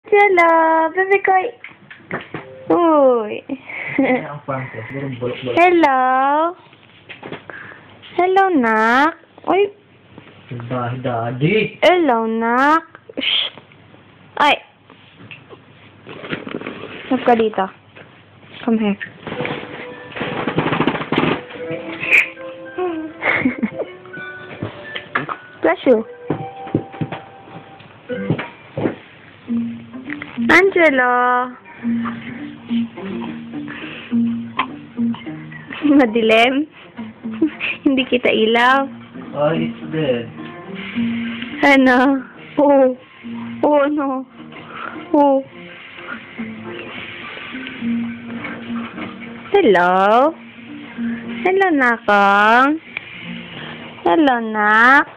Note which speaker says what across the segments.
Speaker 1: Hello, baby ko. Uy. Hello. Hello, nak. Uy.
Speaker 2: Daddy.
Speaker 1: Hello, nak. Shh. Ay. Sab ka dito. Come here. Bless you. Angelo. Madilim. Hindi kita ilaw.
Speaker 2: Oh, it's dead.
Speaker 1: Ano? Oh. Oh, no. Oh. Hello? Hello, nakong. Hello, nak.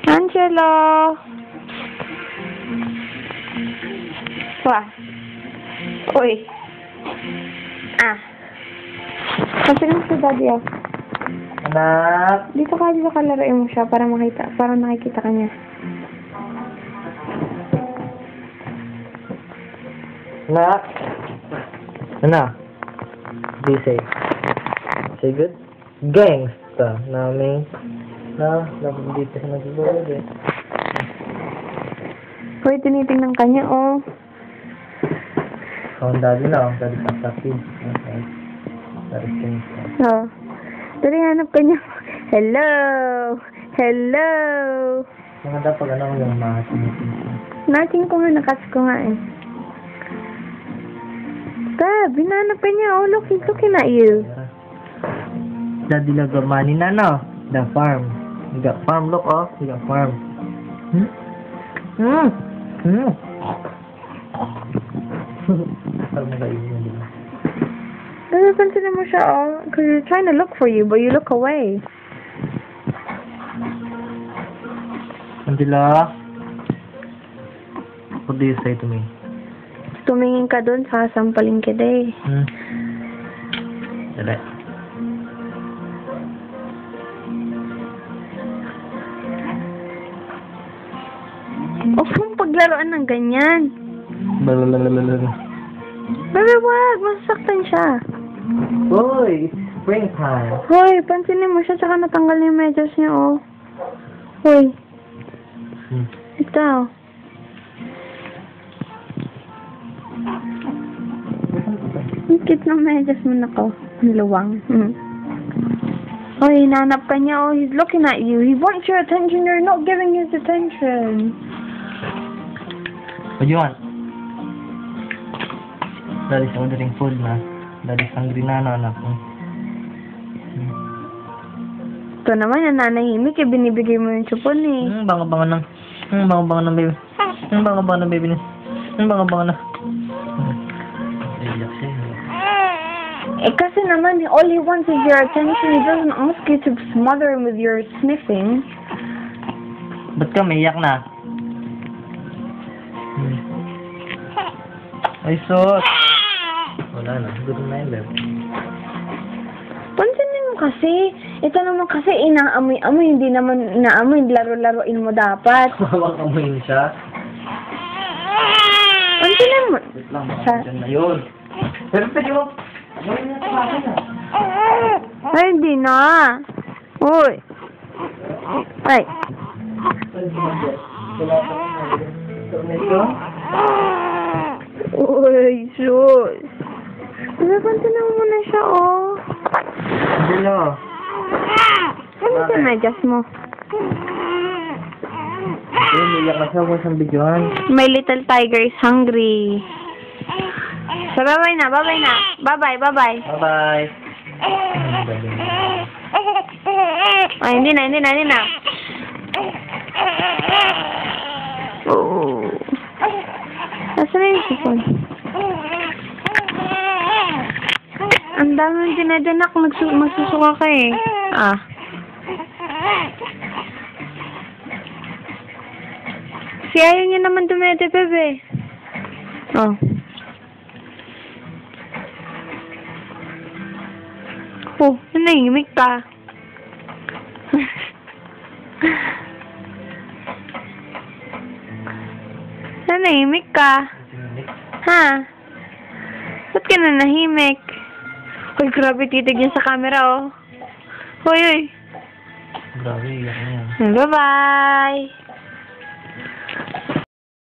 Speaker 1: Angelo. Wah. Uy. Ah. Pasigil si daddy ah.
Speaker 2: Anak.
Speaker 1: Dito ka laruin mo siya para nakikita ka niya.
Speaker 2: Anak. Anak. What do you say? Say good? Gangsta. Namin. Dito sa nag-load eh.
Speaker 1: Uy, tinitingnan ka niya, oh.
Speaker 2: Oh, daddy na. Daddy sa kids. Okay. Daddy gangsta.
Speaker 1: Oh. Dali, hanap ka niya. Hello! Hello!
Speaker 2: Maganda pag ano yung mga tinitingnan.
Speaker 1: Natin ko nga, nakas ko nga eh. Dad, binanap ka niya. Oh, look, he's looking at you.
Speaker 2: Daddy lang got money na, no? The farm. You got farm, look, oh. You got farm. Parang nag-iisip na din.
Speaker 1: Napapansin mo siya, oh. Because he's trying to look for you, but you look away.
Speaker 2: Angela? What do you say to me?
Speaker 1: Tumingin ka dun, sasampalin kita eh.
Speaker 2: Dali.
Speaker 1: Huwag mong paglaruan ng ganyan.
Speaker 2: Blablabla.
Speaker 1: Bebe, wag. Masasaktan siya.
Speaker 2: Boy, it's springtime.
Speaker 1: Hoy, pansinin mo siya, tsaka natanggal niya yung medyas niya, oh. Hoy. Ikaw. Ang cute ng medyas mo na ko. Ang luwang. Hoy, hinanap ka niya, oh. He's looking at you. He wants your attention. You're not giving his attention.
Speaker 2: What do you want? Daddy's ordering food na. Daddy's hungry na, anak.
Speaker 1: Ito naman, yung nanahimik, eh, binibigay mo yung chupon, eh.
Speaker 2: Bango-bango ng... bango-bango ng baby. Bango-bango ng baby niya. Bango-bango na. Iyak siya.
Speaker 1: Eh, kasi naman, all he wants is your attention. He doesn't ask you to smother him with your sniffing.
Speaker 2: Ba't ka may iyak na? Ay, sos! Wala na. Good na yun, babe.
Speaker 1: Pansinin mo kasi. Ito naman kasi inaamoy-amoy. Hindi naman inaamoy. Laro-laruin mo dapat.
Speaker 2: Mawag-amoyin siya.
Speaker 1: Pansinin mo.
Speaker 2: Wait lang, makakasyan na yun. Pero pwede mo. Gawin na sa akin na.
Speaker 1: Ay, hindi na. Uy. Ay. Uy, sus. Pansinin mo muna siya, oh.
Speaker 2: Angelo.
Speaker 1: Ano sa medyas mo?
Speaker 2: Iyak na siya kung isang videohan.
Speaker 1: My little tiger is hungry. So, bye-bye na, bye-bye na. Bye-bye, bye-bye.
Speaker 2: Bye-bye.
Speaker 1: Ay, hindi na. Oh. Nasaan na yung sipon? Ang dami yung dinadanak. Magsusuka ka eh. Ah. Si ayaw niya naman dumede, bebe. Oh. Oh, nanahimik ka. Nanahimik ka. Ha? Ba't ka na nahimik? Uy, grabe titig niya sa camera, oh. Uy, uy.
Speaker 2: Grabe, iyak na yan.
Speaker 1: Bye-bye.